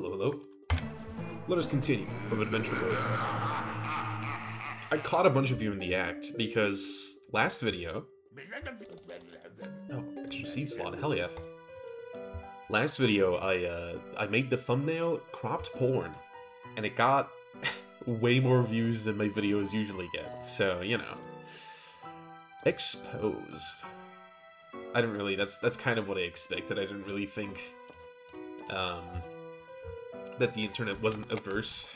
Hello, hello. Let us continue with Adventure Road. I caught a bunch of you in the act because last video... Oh, extra seed slot, hell yeah. Last video, I made the thumbnail cropped porn, and it got way more views than my videos usually get, so, you know. Exposed. I didn't really, that's kind of what I expected. I didn't really think, that the internet wasn't averse,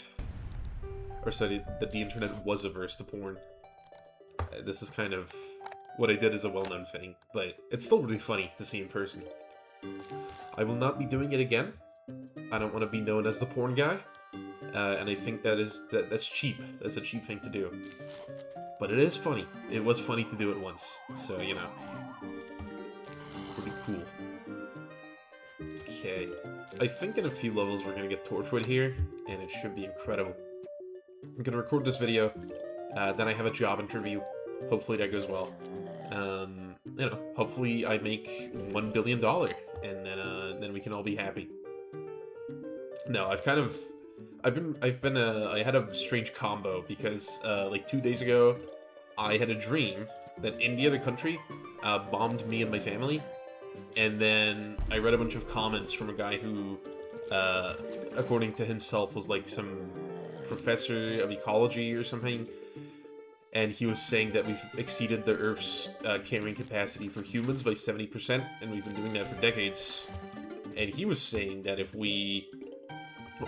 or sorry, that the internet was averse to porn. This is kind of, what I did is a well-known thing, but it's still really funny to see in person. I will not be doing it again. I don't want to be known as the porn guy, and I think that's cheap. That's a cheap thing to do. But it is funny. It was funny to do it once, so, you know. Pretty cool. Okay. I think in a few levels we're gonna get Torchwood here, and it should be incredible. I'm gonna record this video, then I have a job interview. Hopefully that goes well. You know, hopefully I make $1 billion, and then we can all be happy. No, I had a strange combo, because, like 2 days ago, I had a dream that India, the country, bombed me and my family, and then I read a bunch of comments from a guy who, according to himself, was like some professor of ecology or something, and he was saying that we've exceeded the Earth's carrying capacity for humans by 70%, and we've been doing that for decades. And he was saying that if we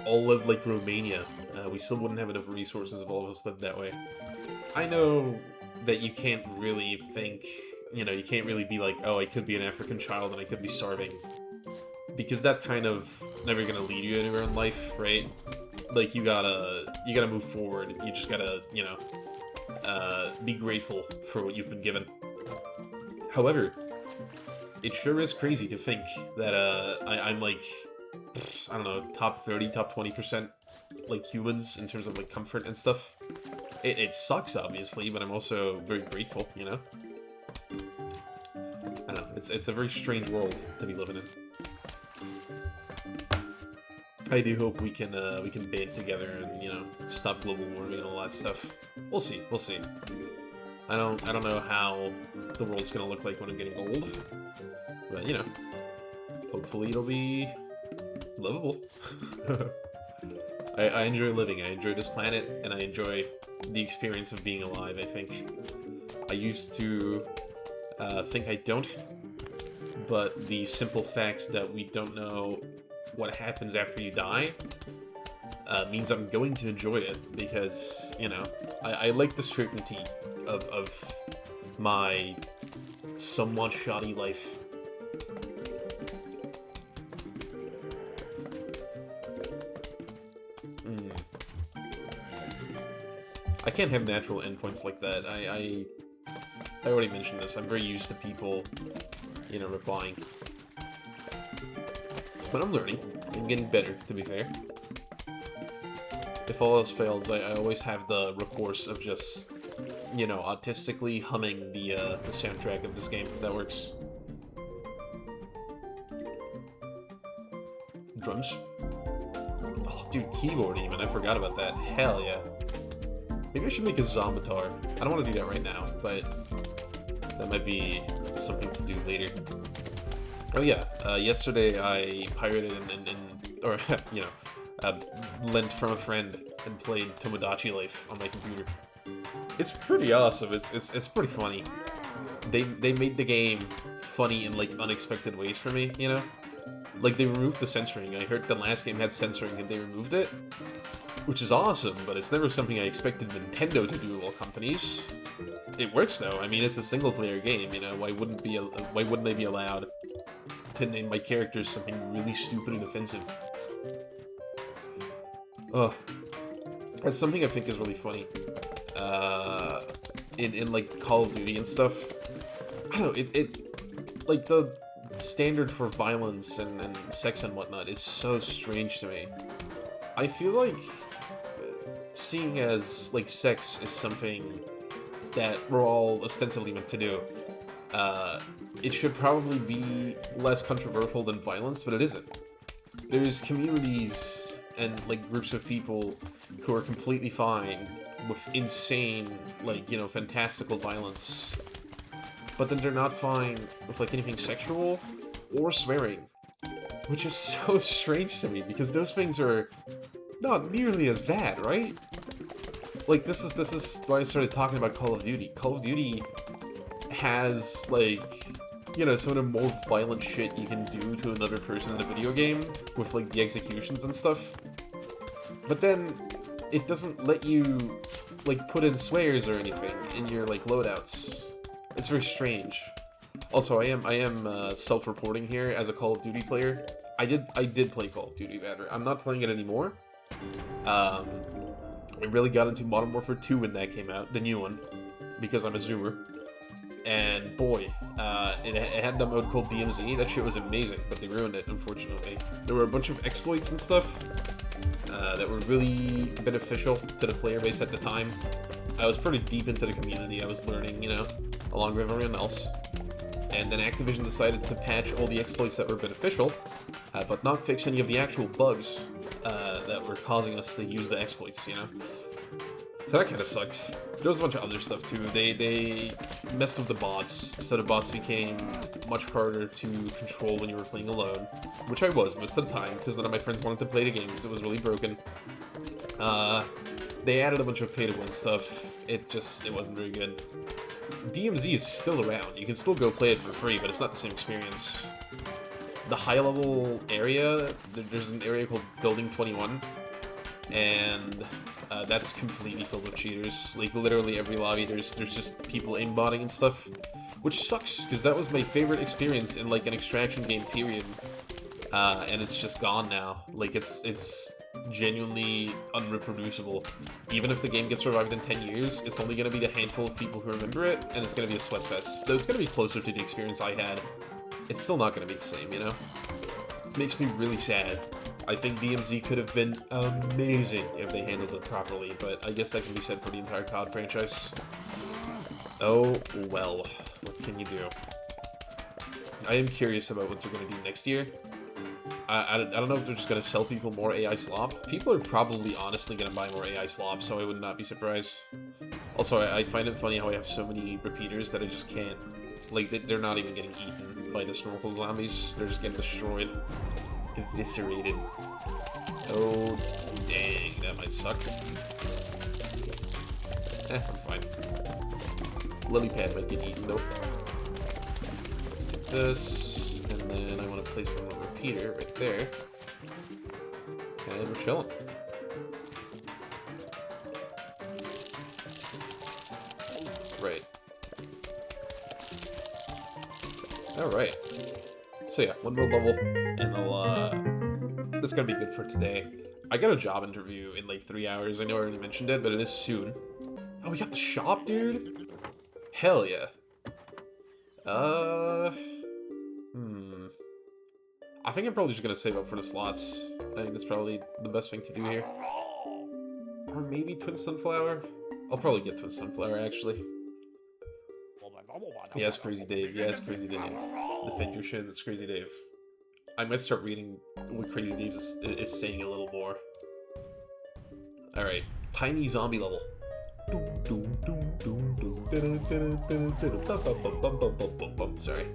all lived like Romania, we still wouldn't have enough resources if all of us lived that way. I know that you can't really think, you know, you can't really be like, oh, I could be an African child and I could be starving. Because that's kind of never gonna lead you anywhere in life, right? Like, you gotta move forward. You just gotta, you know, be grateful for what you've been given. However, it sure is crazy to think that, I'm like, I don't know, top 30, top 20%, like, humans in terms of, like, comfort and stuff. It sucks, obviously, but I'm also very grateful, you know? I don't know, it's a very strange world to be living in. I do hope we can band together and, you know, stop global warming and all that stuff. We'll see, we'll see. I don't know how the world's gonna look like when I'm getting old, but, you know, hopefully it'll be livable. I enjoy living, I enjoy this planet, and I enjoy the experience of being alive, I think. I used to think I don't, but the simple fact that we don't know what happens after you die means I'm going to enjoy it, because, you know, I like the certainty of my somewhat shoddy life. I can't have natural endpoints like that. I already mentioned this. I'm very used to people, you know, replying. But I'm learning. I'm getting better, to be fair. If all else fails, I always have the recourse of just, you know, autistically humming the soundtrack of this game, if that works. Drums? Oh, dude, keyboard even. I forgot about that. Hell yeah. Maybe I should make a Zombatar. I don't want to do that right now, but that might be something to do later. Oh yeah, yesterday I pirated or, you know, lent from a friend and played Tomodachi Life on my computer. It's pretty awesome. It's pretty funny. They made the game funny in, like, unexpected ways for me, you know? Like, they removed the censoring. I heard the last game had censoring and they removed it, which is awesome, but it's never something I expected Nintendo to do of all companies. It works though. I mean, it's a single-player game, you know. Why wouldn't they be allowed to name my characters something really stupid and offensive? Ugh. That's something I think is really funny. In like Call of Duty and stuff. I don't know, it like, the standard for violence and sex and whatnot is so strange to me. I feel like, seeing as, like, sex is something that we're all ostensibly meant to do, it should probably be less controversial than violence, but it isn't. There's communities and like groups of people who are completely fine with insane, like, you know, fantastical violence, but then they're not fine with like anything sexual or swearing, which is so strange to me because those things are not nearly as bad, right? Like, this is why I started talking about Call of Duty. Call of Duty has, like, you know, some of the more violent shit you can do to another person in a video game with, like, the executions and stuff. But then, it doesn't let you, like, put in swears or anything in your, like, loadouts. It's very strange. Also, I am self-reporting here as a Call of Duty player. I did play Call of Duty better. I'm not playing it anymore. I really got into Modern Warfare 2 when that came out, the new one, because I'm a zoomer. And boy, it had that mode called DMZ. That shit was amazing, but they ruined it, unfortunately. There were a bunch of exploits and stuff that were really beneficial to the player base at the time. I was pretty deep into the community. I was learning, you know, along with everyone else. And then Activision decided to patch all the exploits that were beneficial, but not fix any of the actual bugs that were causing us to use the exploits, you know? So that kind of sucked. There was a bunch of other stuff too. They messed with the bots, so the bots became much harder to control when you were playing alone, which I was most of the time, because none of my friends wanted to play the game because it was really broken. They added a bunch of pay-to-win stuff. It wasn't very good. DMZ is still around. You can still go play it for free, but it's not the same experience. The high-level area, there's an area called Building 21, and that's completely filled with cheaters. Like, literally every lobby, there's just people aimbotting and stuff, which sucks, because that was my favorite experience in, like, an extraction game, period. And it's just gone now. Like, it's genuinely unreproducible. Even if the game gets revived in 10 years, it's only going to be the handful of people who remember it, and it's going to be a sweatfest. Though it's going to be closer to the experience I had. It's still not going to be the same, you know? It makes me really sad. I think DMZ could have been amazing if they handled it properly, but I guess that can be said for the entire COD franchise. Oh, well. What can you do? I am curious about what they're going to do next year. I don't know if they're just going to sell people more AI slop. People are probably honestly going to buy more AI slop, so I would not be surprised. Also, I find it funny how I have so many repeaters that I just can't... Like, they're not even getting eaten by the snorkel zombies. They're just getting destroyed. Eviscerated. Oh, dang. That might suck. I'm fine. Lily pad might get eaten, though. Let's take this. And then I want to place one repeater right there. And we're chilling. Right. Alright. So yeah, one more level, and that's gonna be good for today. I got a job interview in like 3 hours. I know I already mentioned it, but it is soon. Oh, we got the shop, dude? Hell yeah. I think I'm probably just gonna save up for the slots. I think that's probably the best thing to do here. Or maybe Twin Sunflower? I'll probably get Twin Sunflower, actually. Yes, Crazy Dave. Yes, Crazy Dave. Defend your shins, it's Crazy Dave. I might start reading what Crazy Dave is saying a little more. Alright, tiny zombie level. Sorry.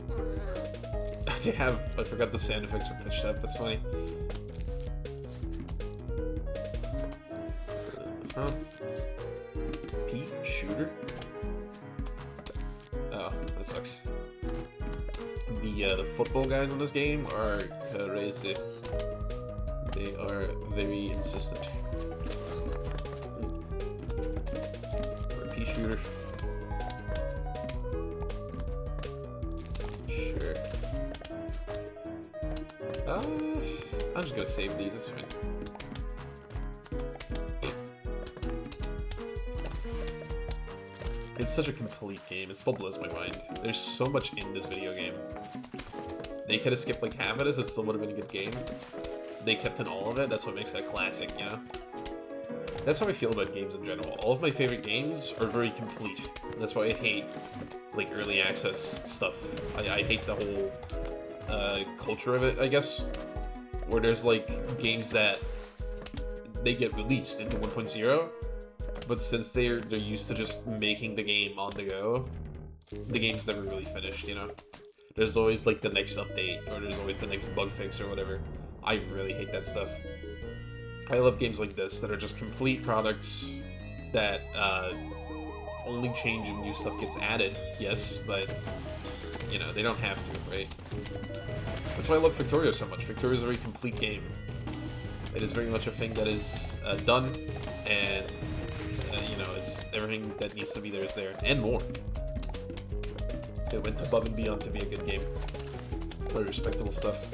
I forgot the sound effects were pitched up, that's funny. Pete Shooter? Oh, that sucks. The football guys in this game are crazy. They are very insistent. Pea shooter. Sure. I'm just gonna save these, it's fine. It's such a complete game, it still blows my mind. There's so much in this video game. They could have skipped like half of this, it still would have been a good game. They kept in all of it, that's what makes it a classic, you know? That's how I feel about games in general. All of my favorite games are very complete. That's why I hate, like, early access stuff. I hate the whole culture of it, I guess. Where there's, like, games that they get released into 1.0, but since they're used to just making the game on the go, the game's never really finished, you know? There's always, like, the next update, or there's always the next bug fix or whatever. I really hate that stuff. I love games like this that are just complete products that only change and new stuff gets added, yes, but, you know, they don't have to, right? That's why I love Victoria so much. Victoria is a very complete game. It is very much a thing that is done, and, you know, it's everything that needs to be there is there, and more. It went above and beyond to be a good game. Very respectable stuff.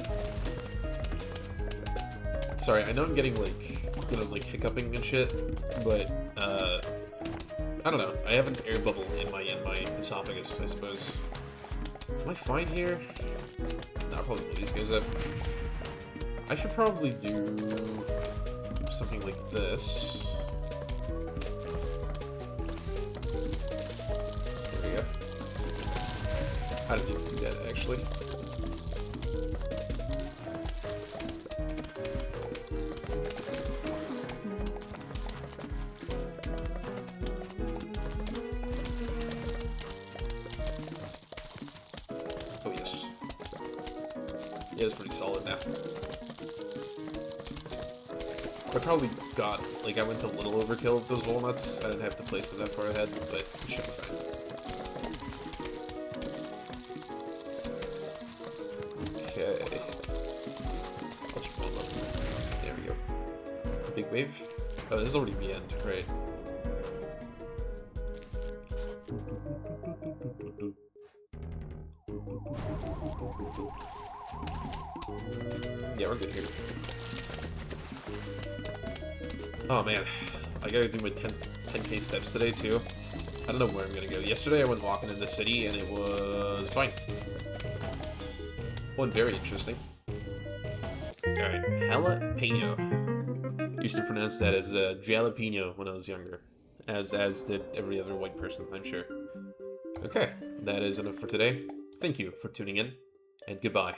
Sorry, I know I'm getting, like, you know, like, hiccuping and shit, but, I don't know. I have an air bubble in my esophagus, I suppose. Am I fine here? No, I'll probably blow these guys up. I should probably do something like this. There we go. I didn't need to do that, actually. Oh, yes. Yeah, it's pretty solid now. I probably got, like, I went a little overkill with those walnuts. I didn't have to place it that far ahead, but it should be fine. Okay. I'll just blow up. There we go. Big wave. Oh, this is already the end, right? Yeah, we're good here. Oh man, I gotta do my 10K steps today too. I don't know where I'm gonna go. Yesterday I went walking in the city and it was fine. One very interesting. Alright, jalapeno. Used to pronounce that as jalapeno when I was younger. As did every other white person, I'm sure. Okay, that is enough for today. Thank you for tuning in, and goodbye.